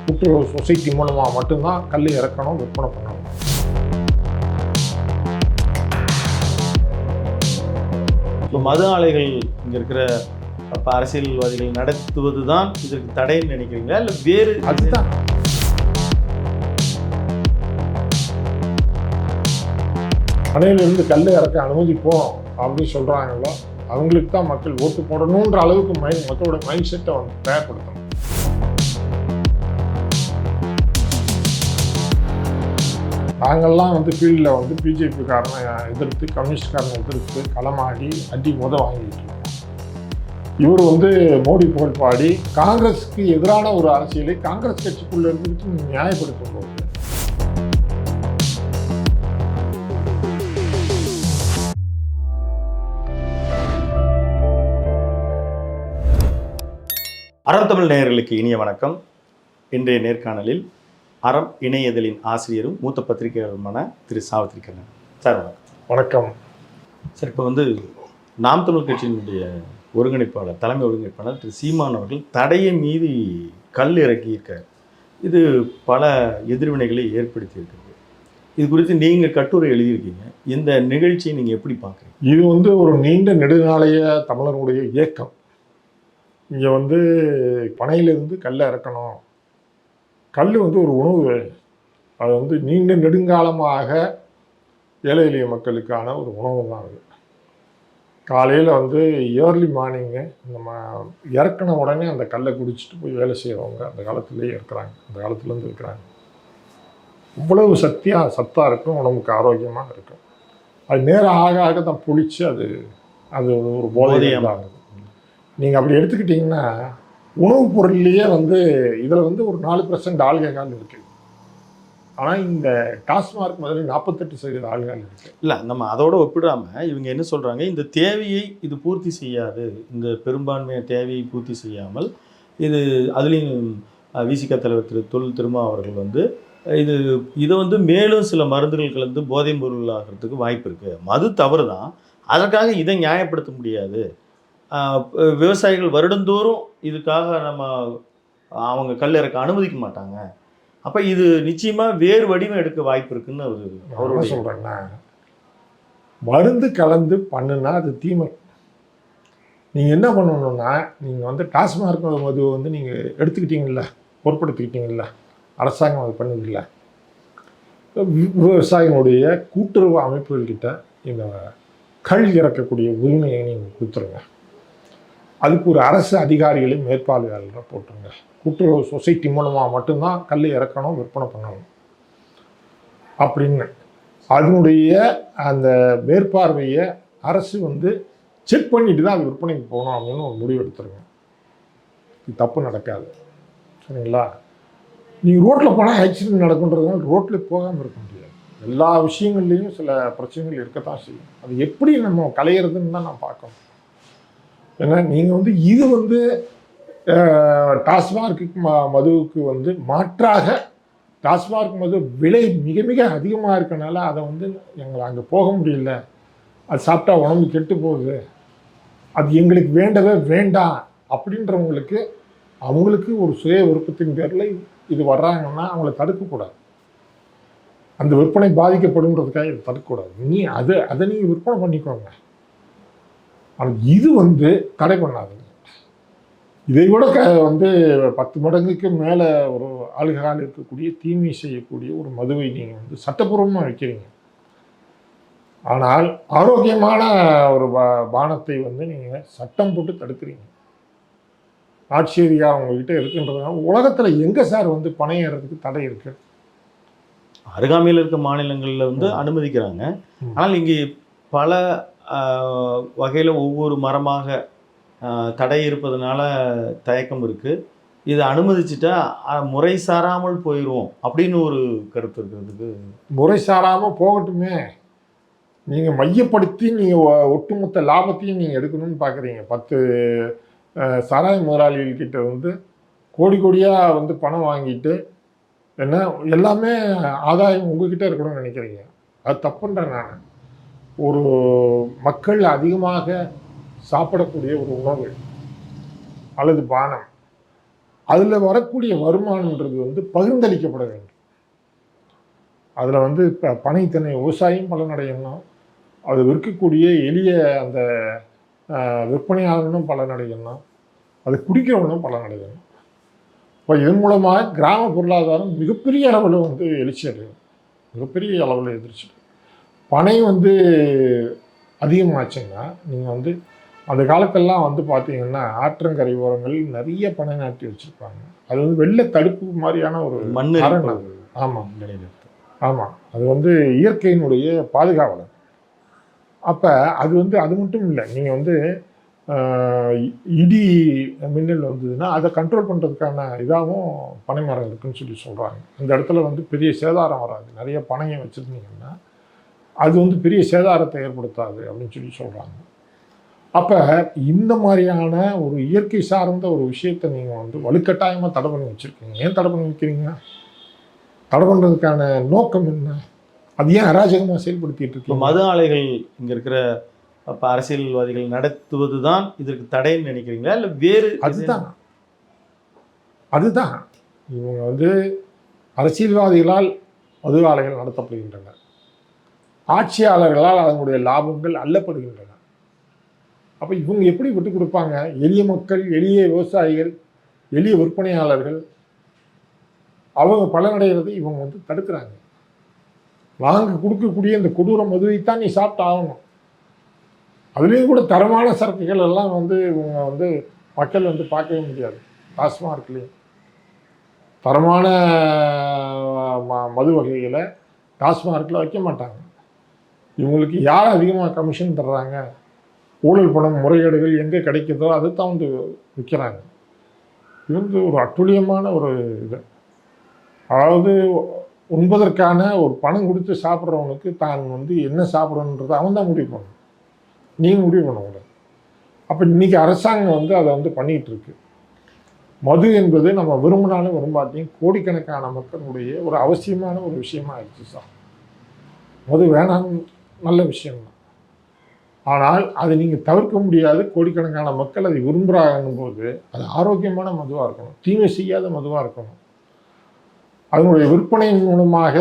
கூட்டுறவு சொசைட்டி மூலமாக மட்டும்தான் கல் இறக்கணும், விற்பனை பண்ணணும். இப்போ மது ஆலைகள் இங்கே இருக்கிற அரசியல்வாதிகள் நடத்துவது தான் இதற்கு தடைன்னு நினைக்கிறீங்களா, இல்லை வேறு? அதுதான் அணையிலிருந்து கல் இறக்க அனுமதிப்போம் அப்படின்னு சொல்கிறாங்களோ அவங்களுக்கு தான் மக்கள் ஓட்டு போடணுன்ற அளவுக்கு மக்களோட மைண்ட் செட்டை வந்து தயார்படுத்தணும். நாங்கள்லாம் வந்து ஃபீல்டில் வந்து பிஜேபிக்காரனை எதிர்த்து, கம்யூனிஸ்ட்காரனை எதிர்த்து களமாடி அடி வாங்கிட்டு இருக்கோம். இவர் வந்து மோடி புகழ் பாடி காங்கிரஸுக்கு எதிரான ஒரு அரசியலை காங்கிரஸ் கட்சிக்குள்ளே இருந்துட்டு நியாயப்படுத்தும் போது அறம் தமிழ் நேயர்களுக்கு இனிய வணக்கம். இன்றைய நேர்காணலில் அறம் இணையதழின் ஆசிரியரும் மூத்த பத்திரிகையாளருமான திரு சாவித்திரி கண்ணன் சார் வணக்கம். வணக்கம் சார். இப்போ வந்து நாம் தமிழ் கட்சியினுடைய ஒருங்கிணைப்பாளர், தலைமை ஒருங்கிணைப்பாளர் திரு சீமான் அவர்கள் தடையை மீறி கல் இறக்கியிருக்கார். இது பல எதிர்வினைகளை ஏற்படுத்தியிருக்கிறது. இது குறித்து நீங்கள் கட்டுரை எழுதியிருக்கீங்க. இந்த நிகழ்ச்சியை நீங்கள் எப்படி பார்க்குறீங்க? இது வந்து ஒரு நீண்ட நெடுநாளைய தமிழர்களுடைய இயக்கம். இங்கே வந்து பனையிலிருந்து கல்லை இறக்கணும். கல் வந்து ஒரு உணவு, அது வந்து நீண்ட நெடுங்காலமாக ஏழை எளிய மக்களுக்கான ஒரு உணவு தான். அது காலையில் வந்து ஏர்லி மார்னிங்கு நம்ம இறக்கின உடனே அந்த கல்லை குடிச்சிட்டு போய் வேலை செய்கிறவங்க அந்த காலத்துலேயே இருக்கிறாங்க, அந்த காலத்துலேருந்து இருக்கிறாங்க. இவ்வளவு சத்தாக இருக்கும், உடம்புக்கு ஆரோக்கியமாக இருக்கும். அது நேரம் ஆக ஆக தான் புளிச்சு அது ஒரு போதையாக இருக்கும். நீங்கள் அப்படி எடுத்துக்கிட்டிங்கன்னா உணவுப் பொருள்லேயே வந்து இதில் வந்து ஒரு 4% ஆல்கஹால் இருக்குது. ஆனால் இந்த டாஸ்மார்க் மாதிரி 48% ஆல்கஹால் இருக்குது. இல்லை, நம்ம அதோட ஒப்பிடாமல் இவங்க என்ன சொல்கிறாங்க, இந்த தேவையை இது பூர்த்தி செய்யாது, இந்த பெரும்பான்மையை தேவையை பூர்த்தி செய்யாமல் இது அதுலேயும் விசிக தலைவர் திரு தொல் திருமா அவர்கள் வந்து இதை வந்து மேலும் சில மருந்துகள் கலந்து போதைப் பொருள் ஆகிறதுக்கு வாய்ப்பு இருக்குது. மது தவறு தான், அதற்காக இதை நியாயப்படுத்த முடியாது. விவசாயிகள் வருடந்தோறும் இதுக்காக அவங்க கல் இறக்க அனுமதிக்க மாட்டாங்க. அப்போ இது நிச்சயமாக வேறு வடிவம் எடுக்க வாய்ப்பு இருக்குன்னு அவரோட சொல்கிறேன்னா, மருந்து கலந்து பண்ணுனா அது தீமை. நீங்கள் என்ன பண்ணணுன்னா, நீங்கள் வந்து டாஸ்மார்க் மது வந்து நீங்கள் எடுத்துக்கிட்டீங்கல்ல, பொறுப்படுத்திக்கிட்டீங்கல்ல, அரசாங்கம் அது பண்ணுதில்ல, விவசாயிகளுடைய கூட்டுறவு அமைப்புகள்கிட்ட இந்த கள் இறக்கக்கூடிய உரிமையை நீங்கள் கொடுத்துருங்க. அதுக்கு ஒரு அரசு அதிகாரிகளை மேற்பார்வையாளரை போட்டுருங்க. கூட்டுறவு சொசைட்டி மூலமாக மட்டும்தான் கல் இறக்கணும், விற்பனை பண்ணணும் அப்படின்னு அதனுடைய அந்த மேற்பார்வையை அரசு வந்து செக் பண்ணிட்டு தான் அது விற்பனைக்கு போகணும் அப்படின்னு ஒரு முடிவு எடுத்துருங்க. இது தப்பு நடக்காது, சரிங்களா? நீங்கள் ரோட்டில் போனால் ஆக்சிடென்ட் நடக்குன்றதுனால ரோட்டில் போகாமல் இருக்க முடியாது. எல்லா விஷயங்கள்லேயும் சில பிரச்சனைகள் இருக்கத்தான் செய்யும். அது எப்படி நம்ம களையிறதுன்னு தான் நான் பார்க்கணும். ஏன்னா நீங்கள் வந்து இது வந்து டாஸ்மார்க்கு மதுவுக்கு வந்து மாற்றாக டாஸ்மார்க் மது விலை மிக மிக அதிகமாக இருக்கனால அதை வந்து எங்களை அங்கே போக முடியல, அது சாப்பிட்டா உடம்பு கெட்டு போகுது, அது எங்களுக்கு வேண்டவே வேண்டாம் அப்படின்றவங்களுக்கு அவங்களுக்கு ஒரு சுய விருப்பத்தின் பேரில் இது வர்றாங்கன்னா அவங்கள தடுக்கக்கூடாது. அந்த விற்பனை பாதிக்கப்படுன்றதுக்காக இதை தடுக்கக்கூடாது. அதை நீங்கள் விற்பனை பண்ணிக்கோங்க. ஆனால் இது வந்து தடை பண்ணாதுங்க. இதை விட வந்து 10 மடங்குக்கு மேலே ஒரு ஆல்கஹால் இருக்கக்கூடிய தீமை செய்யக்கூடிய ஒரு மதுவை நீங்கள் வந்து சட்டப்பூர்வமாக வைக்கிறீங்க. ஆனால் ஆரோக்கியமான ஒரு பானத்தை வந்து நீங்கள் சட்டம் போட்டு தடுக்கிறீங்க. ஆட்சியரியா உங்ககிட்ட இருக்குன்றதுனால உலகத்தில் எங்கே சார் வந்து பனை ஏறதுக்கு தடை இருக்கு? அருகாமையில் இருக்க மாநிலங்களில் வந்து அனுமதிக்கிறாங்க. ஆனால் இங்கே பல வகையில் ஒவ்வொரு மரமாக தடை இருப்பதனால தயக்கம் இருக்குது. இதை அனுமதிச்சுட்டா முறை சாராமல் போயிடுவோம் அப்படின்னு ஒரு கருத்து இருக்கிறதுக்கு. முறை சாராமல் போகட்டுமே, நீங்கள் மையப்படுத்தி நீங்கள் ஒட்டுமொத்த லாபத்தையும் நீங்கள் எடுக்கணும்னு பார்க்குறீங்க. 10 சாராய முதலாளிகள்கிட்ட வந்து கோடி கோடியாக வந்து பணம் வாங்கிட்டு என்ன எல்லாமே ஆதாயம் உங்ககிட்ட இருக்கணும்னு நினைக்கிறீங்க. அது தப்புன்றேன் நான். ஒரு மக்கள் அதிகமாக சாப்பிடக்கூடிய ஒரு உணவு அல்லது பானம் அதில் வரக்கூடிய வருமானன்றது வந்து பகிர்ந்தளிக்கப்பட வேண்டும். அதில் வந்து இப்போ பனைத்தென்னை விவசாயியும் பலனடையணும், அது விற்கக்கூடிய எளிய அந்த விற்பனையாளனும் பலனடையணும், அது குடிக்கிறவனும் பலனடையணும். இப்போ இதன் மூலமாக கிராம பொருளாதாரம் மிகப்பெரிய அளவில் வந்து எழுச்சி அடையும், மிகப்பெரிய அளவில் எதிர்ச்சி. பனை வந்து அதிகமாச்சுன்னா நீங்கள் வந்து அந்த காலத்தெல்லாம் வந்து பார்த்தீங்கன்னா ஆற்றங்கரை ஓரங்களில் நிறைய பனை நாட்டி வச்சுருப்பாங்க. அது வந்து வெள்ள தடுப்பு மாதிரியான ஒரு மண்ணு காரணம். ஆமாம் ஆமாம், அது வந்து இயற்கையினுடைய பாதுகாவலர். அப்போ அது வந்து அது மட்டும் இல்லை, நீங்கள் வந்து இடி மின்னல் வந்ததுன்னா அதை கண்ட்ரோல் பண்ணுறதுக்கான இதாகவும் பனை மரம் இருக்குதுன்னு சொல்லி சொல்கிறாங்க. அந்த இடத்துல வந்து பெரிய சேதாரம் வராது, நிறைய பனையை வச்சுருந்தீங்கன்னா அது வந்து பெரிய சேதாரத்தை ஏற்படுத்தாது அப்படின்னு சொல்லி சொல்கிறாங்க. அப்போ இந்த மாதிரியான ஒரு இயற்கை சார்ந்த ஒரு விஷயத்தை நீங்கள் வந்து வலுக்கட்டாயமாக தடை பண்ணி வச்சுருக்கீங்க. ஏன் தடை பண்ணி வைக்கிறீங்க? தடை பண்ணுறதுக்கான நோக்கம் என்ன? அது ஏன் அராஜகமாக செயல்படுத்திட்டு இருக்கு? மது ஆலைகள் இங்கே இருக்கிற இப்போ அரசியல்வாதிகள் நடத்துவது தான் இதற்கு தடைன்னு நினைக்கிறீங்களா, இல்லை வேறு? அதுதான் இவங்க வந்து அரசியல்வாதிகளால் மது ஆலைகள் நடத்தப்படுகின்றன, ஆட்சியாளர்களால் அதனுடைய லாபங்கள் அள்ளப்படுகின்றன. அப்போ இவங்க எப்படி விட்டு கொடுப்பாங்க? எளிய மக்கள், எளிய விவசாயிகள், எளிய விற்பனையாளர்கள் அவங்க பலனடைகிறதை இவங்க வந்து தடுக்கிறாங்க. வாங்க கொடுக்கக்கூடிய இந்த கொடூர மதுவைத்தான் நீ சாப்பிட்டு ஆகணும். அதுலேயும் கூட தரமான சரக்குகள் எல்லாம் வந்து இவங்க வந்து மக்கள் வந்து பார்க்கவே முடியாது. டாஸ்மார்க்லேயும் தரமான மது வகைகளை டாஸ்மார்க்கில் வைக்க மாட்டாங்க. இவங்களுக்கு யார் அதிகமாக கமிஷன் தர்றாங்க, ஊழல் பணம் முறைகேடுகள் எங்கே கிடைக்குதோ அதை தான் வந்து விற்கிறாங்க. இது வந்து ஒரு அட்டுழியமான ஒரு இது. அதாவது உண்பதற்கான ஒரு பணம் கொடுத்து சாப்பிட்றவனுக்கு தான் வந்து என்ன சாப்பிடணுன்றதை அவன் தான் முடிவு பண்ணணும், நீங்கள் முடிவு பண்ணக்கூடாது. அப்போ இன்றைக்கி அரசாங்கம் வந்து அதை வந்து பண்ணிகிட்டு இருக்கு. மது என்பது நம்ம விரும்பினாலும் விரும்பாட்டியும் கோடிக்கணக்கான மக்களுடைய ஒரு அவசியமான ஒரு விஷயமா ஆயிடுச்சு சார். மது வேணாம், நல்ல விஷயம்தான். ஆனால் அதை நீங்கள் தவிர்க்க முடியாது. கோடிக்கணக்கான மக்கள் அதை விரும்புகிறாங்கன்னும் போது அது ஆரோக்கியமான மதுவாக இருக்கணும், தீமை செய்யாத மதுவாக இருக்கணும். அதனுடைய விற்பனையின் மூலமாக,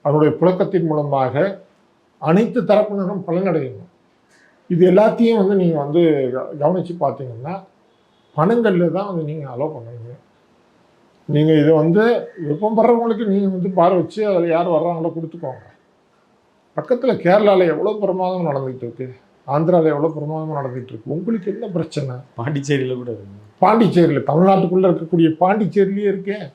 அதனுடைய புழக்கத்தின் மூலமாக அனைத்து தரப்பினரும் பலனடையணும். இது எல்லாத்தையும் வந்து நீங்கள் வந்து கவனித்து பார்த்தீங்கன்னா பணங்களில் தான் வந்து நீங்கள் அலோவ் பண்ணுவீங்க. நீங்கள் இதை வந்து விருப்பம் படுறவங்களுக்கு நீங்கள் வந்து பார் வச்சு அதில் யார் வர்றாங்களோ கொடுத்துக்கோங்க. பக்கத்தில் கேரளாவில் எவ்வளோ பிரமாதம் நடந்துகிட்டு இருக்கு, ஆந்திராவில் எவ்வளோ பிரமாதமாக நடந்துகிட்டு இருக்கு. உங்களுக்கு என்ன பிரச்சனை? பாண்டிச்சேரியில் கூட இருக்கு. பாண்டிச்சேரியில், தமிழ்நாட்டுக்குள்ளே இருக்கக்கூடிய பாண்டிச்சேரியிலே இருக்கேன்.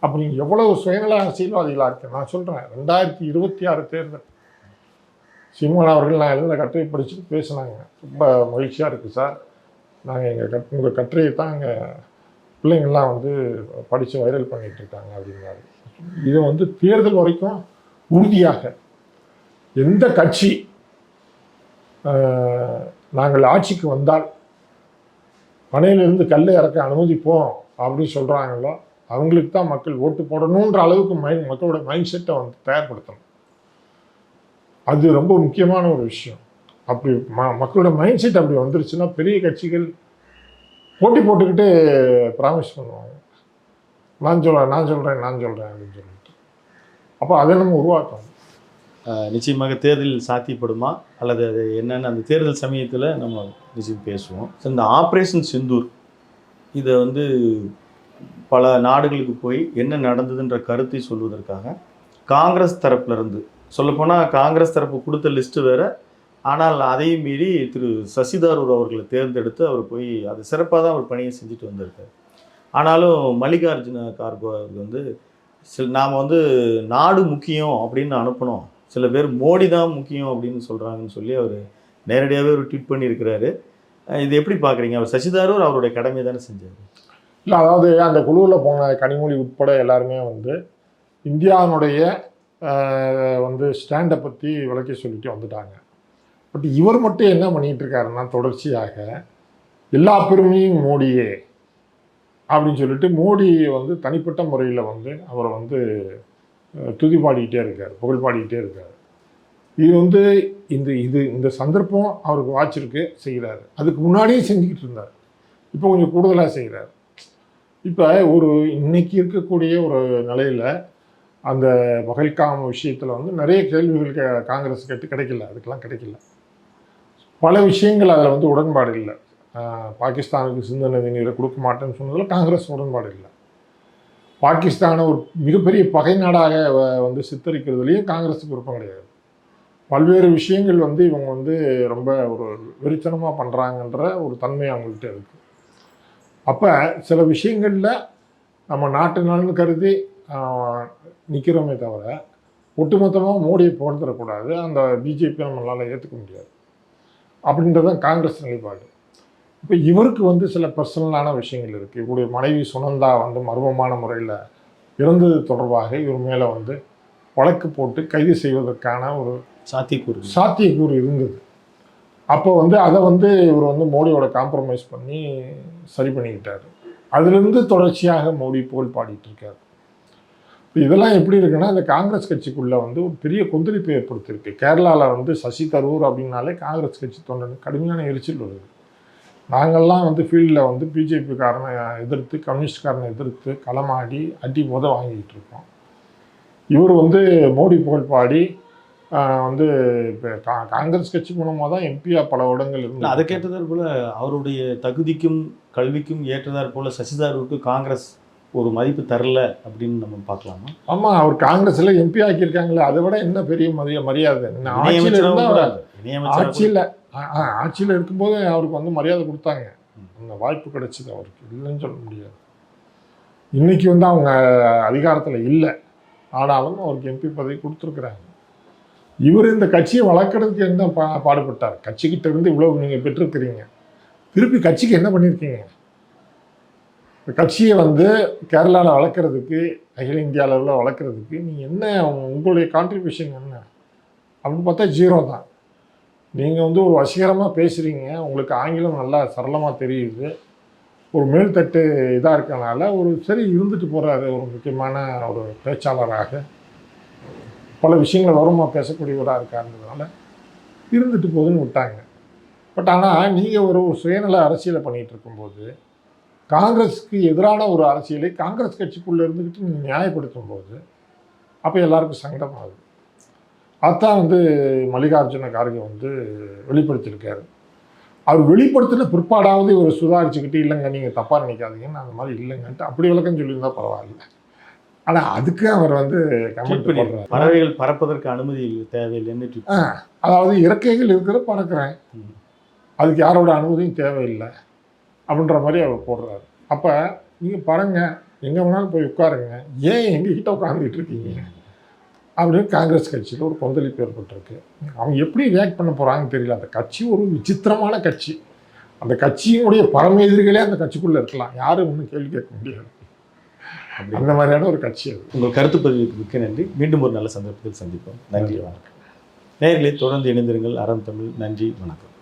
அப்போ நீங்கள் எவ்வளோ சுயநல அரசியல்வாதிகளாக இருக்கு. நான் சொல்கிறேன், 2026 தேர்தல் சீமான் அவர்கள் நான் எழுதின கட்டுரை படிச்சுட்டு பேசினாங்க. ரொம்ப மகிழ்ச்சியாக இருக்குது சார், நாங்கள் உங்கள் கட்டுரையை தான் எங்கள் பிள்ளைங்கள்லாம் வந்து படித்து வைரல் பண்ணிகிட்டு இருக்காங்க அப்படின்னாரு. இது வந்து தேர்தல் வரைக்கும் உறுதியாக எந்த கட்சி நாங்கள் ஆட்சிக்கு வந்தால் பனையிலிருந்து கல்லை இறக்க அனுமதிப்போம் அப்படின்னு சொல்கிறாங்களோ அவங்களுக்கு தான் மக்கள் ஓட்டு போடணுன்ற அளவுக்கு மக்களோட மைண்ட் செட்டை வந்து தயார்படுத்தணும். அது ரொம்ப முக்கியமான ஒரு விஷயம். அப்படி மக்களோட மைண்ட் செட் அப்படி வந்துருச்சுன்னா பெரிய கட்சிகள் போட்டி போட்டுக்கிட்டு ப்ராமிஸ் பண்ணுவாங்க, நான் சொல்கிறேன் அப்படின்னு சொல்லிட்டு. அப்போ அதை நம்ம உருவாக்கணும். நிச்சயமாக தேர்தல் சாத்தியப்படுமா அல்லது அது என்னென்னு அந்த தேர்தல் சமயத்தில் நம்ம நிச்சயம் பேசுவோம். இந்த ஆப்ரேஷன் சிந்தூர் இதை வந்து பல நாடுகளுக்கு போய் என்ன நடந்ததுன்ற கருத்தை சொல்வதற்காக காங்கிரஸ் தரப்புலேருந்து சொல்லப்போனால் காங்கிரஸ் தரப்பு கொடுத்த லிஸ்ட்டு வேறு, ஆனால் அதையும் மீறி திரு சசி தரூர் அவர்களை தேர்ந்தெடுத்து அவர் போய் அது சிறப்பாக தான் அவர் பணியை செஞ்சுட்டு வந்திருக்கார். ஆனாலும் மல்லிகார்ஜுன கார்கே அவர்கள் வந்து நாம் வந்து நாடு முக்கியம் அப்படின்னு அனுப்பணும், சில பேர் மோடி தான் முக்கியம் அப்படின்னு சொல்கிறாங்கன்னு சொல்லி அவர் நேரடியாகவே ஒரு ட்வீட் பண்ணியிருக்கிறாரு. இது எப்படி பார்க்குறீங்க? அவர் சசி தரூர் அவருடைய கடமை தானே செஞ்சார். இல்லை, அதாவது அந்த குழுவில் போன கனிமொழி உட்பட எல்லாருமே வந்து இந்தியாவினுடைய வந்து ஸ்டாண்டை பற்றி விளக்கி சொல்லிட்டு வந்துட்டாங்க. பட் இவர் மட்டும் என்ன பண்ணிகிட்டு இருக்காருன்னா தொடர்ச்சியாக எல்லா பெருமையும் மோடியே அப்படின்னு சொல்லிட்டு மோடி வந்து தனிப்பட்ட முறையில் வந்து அவரை வந்து துதி பாடிக்கிட்டே இருக்கார், புகழ் பாடிக்கிட்டே இருக்கார். இது வந்து இந்த சந்தர்ப்பம் அவருக்கு வாட்சிருக்கு, செய்கிறாரு. அதுக்கு முன்னாடியே செஞ்சுக்கிட்டு இருந்தார், இப்போ கொஞ்சம் கூடுதலாக செய்கிறார். இப்போ ஒரு இன்னைக்கு இருக்கக்கூடிய ஒரு நிலையில் அந்த பகல்காம் விஷயத்தில் வந்து நிறைய கேள்விகள் காங்கிரஸ் கேட்டு கிடைக்கல, அதுக்கெல்லாம் கிடைக்கல. பல விஷயங்கள் அதில் வந்து உடன்பாடு இல்லை. பாகிஸ்தானுக்கு சிந்து நதி நீரை கொடுக்க மாட்டேன்னு சொன்னதில் காங்கிரஸ் உடன்பாடு இல்லை. பாகிஸ்தானை ஒரு மிகப்பெரிய பகை நாடாக வந்து சித்தரிக்கிறதுலையும் காங்கிரஸுக்கு விருப்பம் கிடையாது. பல்வேறு விஷயங்கள் வந்து இவங்க வந்து ரொம்ப ஒரு வெறித்தனமாக பண்ணுறாங்கன்ற ஒரு தன்மை அவங்கள்ட்ட இருக்குது. அப்போ சில விஷயங்களில் நம்ம நாட்டு நலன் கருதி நிற்கிறோமே தவிர ஒட்டுமொத்தமாக மோடியை புகழ்ந்துடக்கூடாது, அந்த பிஜேபி நம்மளால் ஏற்றுக்க முடியாது அப்படின்றதான் காங்கிரஸ் நிலைப்பாடு. இப்போ இவருக்கு வந்து சில பர்சனலான விஷயங்கள் இருக்குது. இவருடைய மனைவி சுனந்தா வந்து மர்மமான முறையில் இறந்தது தொடர்பாக இவர் மேலே வந்து வழக்கு போட்டு கைது செய்வதற்கான ஒரு சாத்தியக்கூறு இருந்தது. அப்போ வந்து அதை வந்து இவர் வந்து மோடியோட காம்ப்ரமைஸ் பண்ணி சரி பண்ணிக்கிட்டார். அதுலேருந்து தொடர்ச்சியாக மோடி புகழ் பாடிட்டு இருக்காரு. இதெல்லாம் எப்படி இருக்குன்னா, இந்த காங்கிரஸ் கட்சிக்குள்ளே வந்து ஒரு பெரிய கொந்தளிப்பு ஏற்படுத்தியிருக்கு. கேரளாவில் வந்து சசி தரூர் அப்படின்னாலே காங்கிரஸ் கட்சி தொண்டனுக்கு கடுமையான எரிச்சல் வருது. நாங்கள்லாம் வந்து ஃபீல்டில் வந்து பிஜேபிக்காரனை எதிர்த்து, கம்யூனிஸ்ட்காரனை எதிர்த்து களமாடி அடி வாங்கிக்கிட்டு இருக்கோம். இவர் வந்து மோடி புகழ் பாடி வந்து இப்போ காங்கிரஸ் கட்சி மூலமாக தான் எம்பியாக பல இடங்கள் இருந்து அதை கேட்டதார் போல் அவருடைய தகுதிக்கும் கல்விக்கும் ஏற்றதார் போல் சசிதாரூருக்கு காங்கிரஸ் ஒரு மதிப்பு தரல அப்படின்னு நம்ம பார்க்கலாமா? ஆமாம், அவர் காங்கிரஸில் எம்பி ஆக்கியிருக்காங்களே, அதை விட என்ன பெரிய மரியாதை. ஆட்சியில் இருக்கும்போது அவருக்கு வந்து மரியாதை கொடுத்தாங்க, அந்த வாய்ப்பு கிடைச்சிது அவருக்கு, இல்லைன்னு சொல்ல முடியாது. இன்னைக்கு வந்து அவங்க அதிகாரத்தில் இல்லை, ஆனாலும் அவருக்கு எம்பி பதவி கொடுத்துருக்குறாங்க. இவர் இந்த கட்சியை வளர்க்குறதுக்கு என்ன பாடுபட்டார்? கட்சிக்கிட்ட இருந்து இவ்வளவு நீங்கள் பெற்றிருக்கிறீங்க, திருப்பி கட்சிக்கு என்ன பண்ணியிருக்கீங்க? இந்த கட்சியை வந்து கேரளாவில் வளர்க்குறதுக்கு, அகில இந்திய அளவில் வளர்க்குறதுக்கு நீங்கள் என்ன, உங்களுடைய கான்ட்ரிபியூஷன் என்ன அப்படின்னு பார்த்தா ஜீரோ தான். நீங்கள் வந்து ஒரு வசீகரமாக பேசுகிறீங்க, உங்களுக்கு ஆங்கிலம் நல்லா சரளமாக தெரியுது, ஒரு மேல்தட்டு இதாக இருக்கனால ஒரு சரி இருந்துட்டு போகிறாரு, ஒரு முக்கியமான ஒரு பேச்சாளராக பல விஷயங்களை கௌரவமாக பேசக்கூடியவராக இருக்காருன்றதுனால இருந்துட்டு போகுதுன்னு விட்டாங்க. பட் ஆனால் நீங்கள் ஒரு சுயநல அரசியலை பண்ணிகிட்டு இருக்கும்போது, காங்கிரஸுக்கு எதிரான ஒரு அரசியலை காங்கிரஸ் கட்சிக்குள்ளே இருந்துக்கிட்டு நீங்கள் நியாயப்படுத்தும் போது அப்போ எல்லாருக்கும் சங்கடமாகுது. அதுதான் வந்து மல்லிகார்ஜுன கார்கே வந்து வெளிப்படுத்தியிருக்காரு. அவர் வெளிப்படுத்தின பிற்பாடாவது இவர் சுதாரிச்சுக்கிட்டு, இல்லைங்க நீங்கள் தப்பாக நினைக்காதீங்கன்னு அந்த மாதிரி இல்லைங்கன்ட்டு அப்படி விளக்கம் சொல்லியிருந்தா பரவாயில்ல. ஆனால் அதுக்கு அவர் வந்து கமெண்ட் பண்ணுறாரு, பறவைகள் பறப்பதற்கு அனுமதி தேவையில்லைன்னு. அதாவது இறக்கைகள் இருக்கிற பறக்கிறேன், அதுக்கு யாரோட அனுமதியும் தேவையில்லை அப்படின்ற மாதிரி அவர் போடுறாரு. அப்போ நீங்கள் பாருங்கள், எங்கே வேணாலும் போய் உட்காருங்க, ஏன் எங்ககிட்ட உட்காந்துக்கிட்டு இருக்கீங்க அப்படின்னு காங்கிரஸ் கட்சியில் ஒரு கொந்தளிப்பு ஏற்பட்டிருக்கு. அவங்க எப்படி ரியாக்ட் பண்ண போகிறாங்கன்னு தெரியல. அந்த கட்சி ஒரு விசித்திரமான கட்சி, அந்த கட்சியினுடைய பரமேதிரிகளே அந்த கட்சிக்குள்ளே இருக்கலாம், யாரும் ஒன்றும் கேள்வி கேட்க முடியாது. அந்த மாதிரியான ஒரு கட்சி அது. உங்கள் கருத்து பதிவுக்கு மிக்க நன்றி. மீண்டும் ஒரு நல்ல சந்தர்ப்பத்தில் சந்திப்போம். நன்றி, வணக்கம். நேயர்களே, தொடர்ந்து இணைந்திருங்கள். அறம் தமிழ். நன்றி, வணக்கம்.